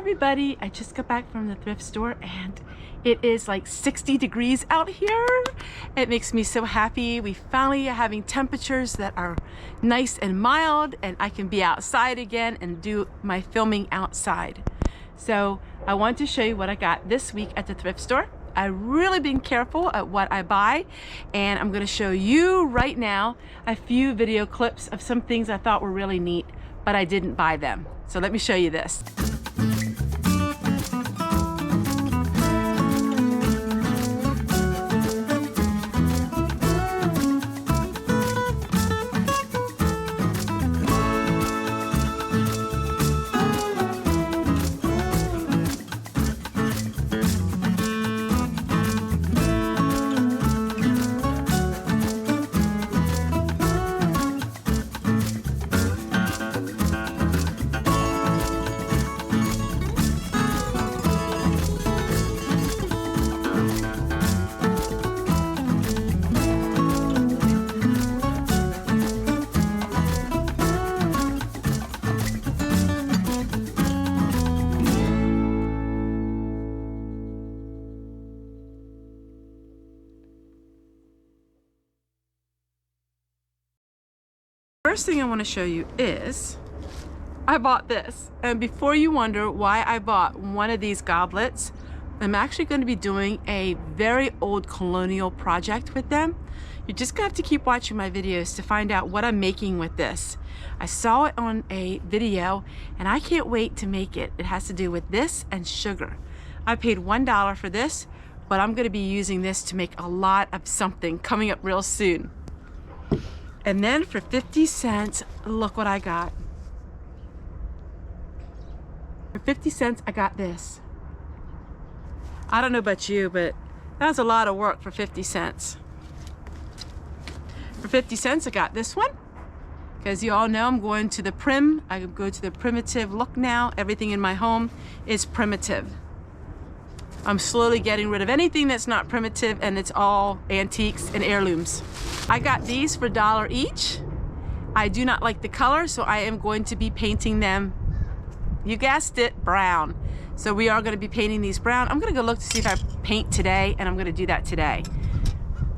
everybody, I just got back from the thrift store and it is like 60 degrees out here. It makes me so happy. We finally are having temperatures that are nice and mild, and I can be outside again and do my filming outside. So I want to show you what I got this week at the thrift store. I've really been careful at what I buy, and I'm going to show you right now a few video clips of some things I thought were really neat, but I didn't buy them. So let me show you this. First thing I want to show you is I bought this, and before you wonder why I bought one of these goblets, I'm actually going to be doing a very old colonial project with them. You're just gonna have to keep watching my videos to find out what I'm making with this. I saw it on a video and I can't wait to make it. It has to do with this and sugar. I paid $1 for this, but I'm going to be using this to make a lot of something coming up real soon. And then for 50 cents, look what I got. For 50 cents, I got this. I don't know about you, but that was a lot of work for 50 cents. For 50 cents, I got this one. Because you all know I'm going to the prim. I go to the primitive look now. Everything in my home is primitive. I'm slowly getting rid of anything that's not primitive, and it's all antiques and heirlooms. I got these for $1 each. I do not like the color, so I am going to be painting them, you guessed it, brown. So we are going to be painting these brown. I'm going to go look to see if I paint today, and I'm going to do that today.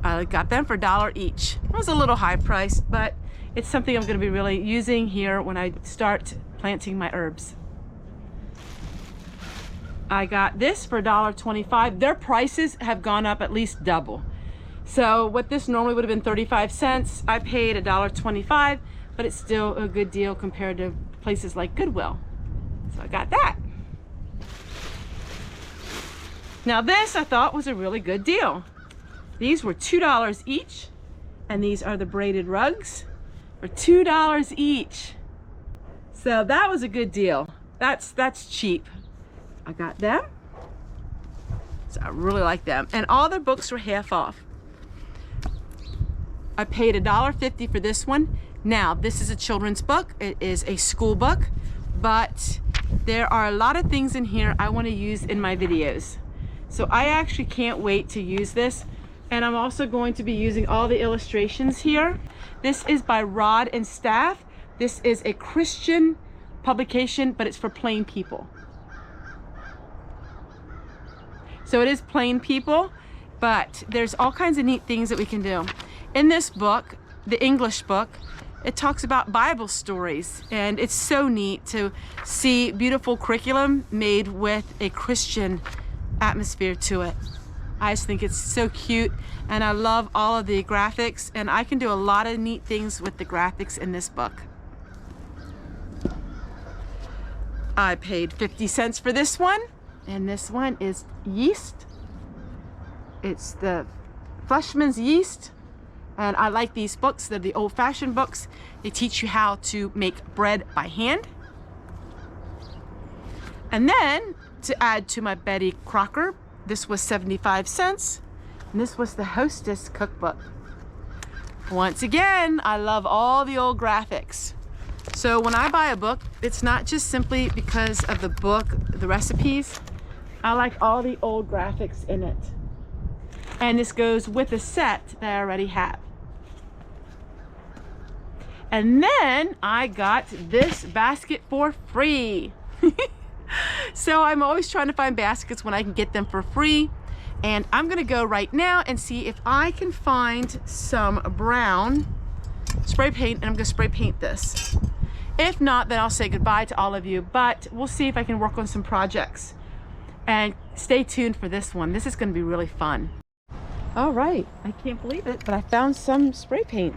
I got them for $1 each. It was a little high priced, but it's something I'm going to be really using here when I start planting my herbs. I got this for $1.25. Their prices have gone up at least double. So what this normally would have been 35 cents, I paid $1.25, but it's still a good deal compared to places like Goodwill. So I got that. Now this I thought was a really good deal. These were $2 each, and these are the braided rugs for $2 each. So that was a good deal. That's cheap. I got them, so I really like them, and all their books were half off. I paid $1.50 for this one. Now this is a children's book. It is a school book, but there are a lot of things in here I want to use in my videos, so I actually can't wait to use this. And I'm also going to be using all the illustrations here. This is by Rod and Staff. This is a Christian publication, but it's for plain people. So it is plain people, but there's all kinds of neat things that we can do. In this book, the English book, it talks about Bible stories, and it's so neat to see beautiful curriculum made with a Christian atmosphere to it. I just think it's so cute, and I love all of the graphics, and I can do a lot of neat things with the graphics in this book. I paid 50 cents for this one. And this one is yeast. It's the Fleshman's yeast. And I like these books. They're the old-fashioned books. They teach you how to make bread by hand. And then, to add to my Betty Crocker, this was 75 cents. And this was the Hostess cookbook. Once again, I love all the old graphics. So when I buy a book, it's not just simply because of the book, the recipes. I like all the old graphics in it. And this goes with a set that I already have. And then I got this basket for free. So I'm always trying to find baskets when I can get them for free. And I'm gonna go right now and see if I can find some brown spray paint, and I'm gonna spray paint this. If not, then I'll say goodbye to all of you, but we'll see if I can work on some projects. And stay tuned for this one. This is gonna be really fun. All right, I can't believe it, but I found some spray paint.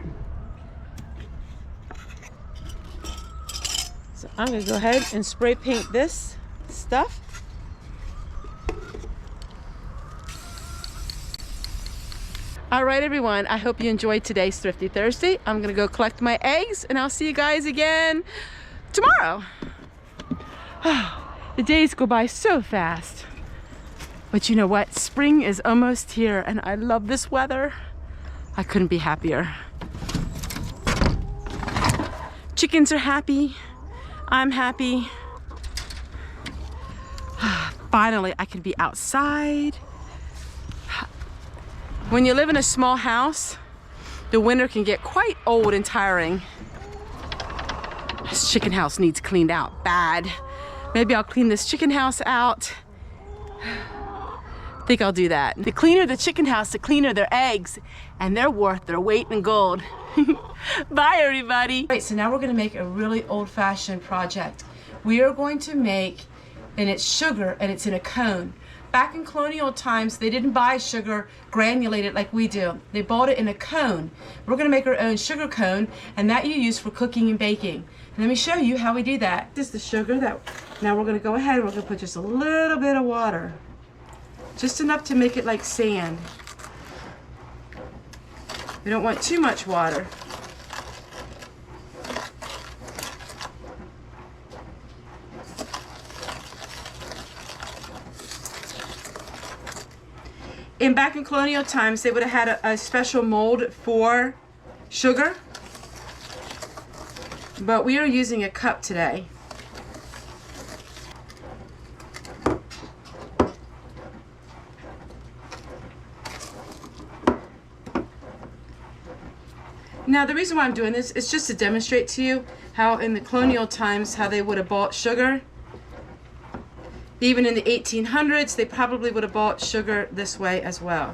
So I'm gonna go ahead and spray paint this stuff. All right, everyone, I hope you enjoyed today's Thrifty Thursday. I'm gonna go collect my eggs, and I'll see you guys again tomorrow. The days go by so fast. But you know what? Spring is almost here, and I love this weather. I couldn't be happier. Chickens are happy. I'm happy. Finally, I can be outside. When you live in a small house, the winter can get quite old and tiring. This chicken house needs cleaned out bad. Maybe I'll clean this chicken house out. I think I'll do that. The cleaner the chicken house, the cleaner their eggs, and they're worth their weight in gold. Bye, everybody. All right, so now we're gonna make a really old-fashioned project. We are going to make, and it's sugar, and it's in a cone. Back in colonial times, they didn't buy sugar granulated like we do. They bought it in a cone. We're gonna make our own sugar cone, and that you use for cooking and baking. And let me show you how we do that. This is the sugar that, now we're gonna go ahead and we're gonna put just a little bit of water. Just enough to make it like sand. We don't want too much water. And back in colonial times, they would have had a special mold for sugar, but we are using a cup today. Now, the reason why I'm doing this is just to demonstrate to you how in the colonial times, how they would have bought sugar. Even in the 1800s, they probably would have bought sugar this way as well.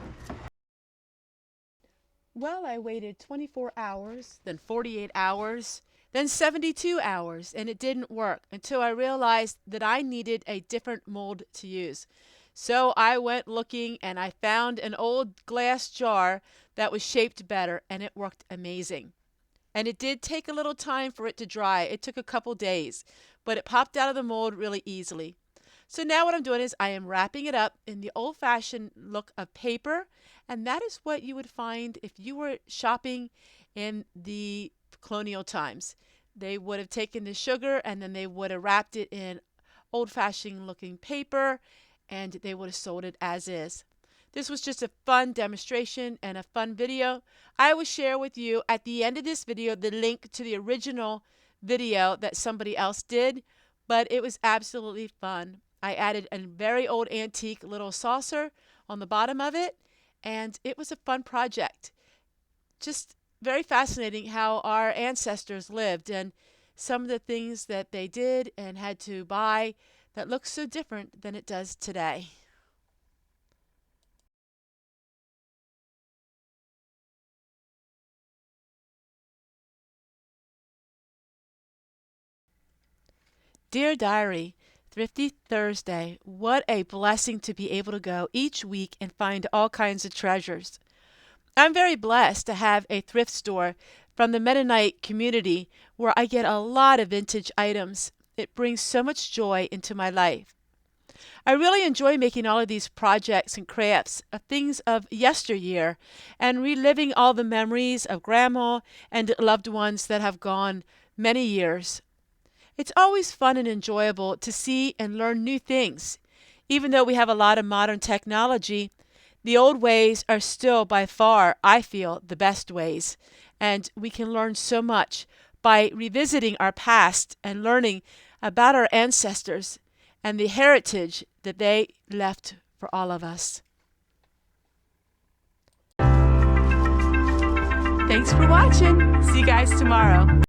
Well, I waited 24 hours, then 48 hours, then 72 hours, and it didn't work until I realized that I needed a different mold to use. So I went looking, and I found an old glass jar that was shaped better, and it worked amazing. And it did take a little time for it to dry. It took a couple days, but it popped out of the mold really easily. So now what I'm doing is I am wrapping it up in the old-fashioned look of paper, and that is what you would find if you were shopping in the colonial times. They would have taken the sugar and then they would have wrapped it in old-fashioned looking paper, and they would have sold it as is. This was just a fun demonstration and a fun video. I will share with you at the end of this video the link to the original video that somebody else did, but it was absolutely fun. I added a very old antique little saucer on the bottom of it, and it was a fun project. Just very fascinating how our ancestors lived and some of the things that they did and had to buy that looks so different than it does today. Dear Diary, Thrifty Thursday, what a blessing to be able to go each week and find all kinds of treasures. I'm very blessed to have a thrift store from the Mennonite community where I get a lot of vintage items. It brings so much joy into my life. I really enjoy making all of these projects and crafts of things of yesteryear and reliving all the memories of Grandma and loved ones that have gone many years. It's always fun and enjoyable to see and learn new things. Even though we have a lot of modern technology, the old ways are still by far, I feel, the best ways. And we can learn so much by revisiting our past and learning about our ancestors and the heritage that they left for all of us. Thanks for watching. See you guys tomorrow.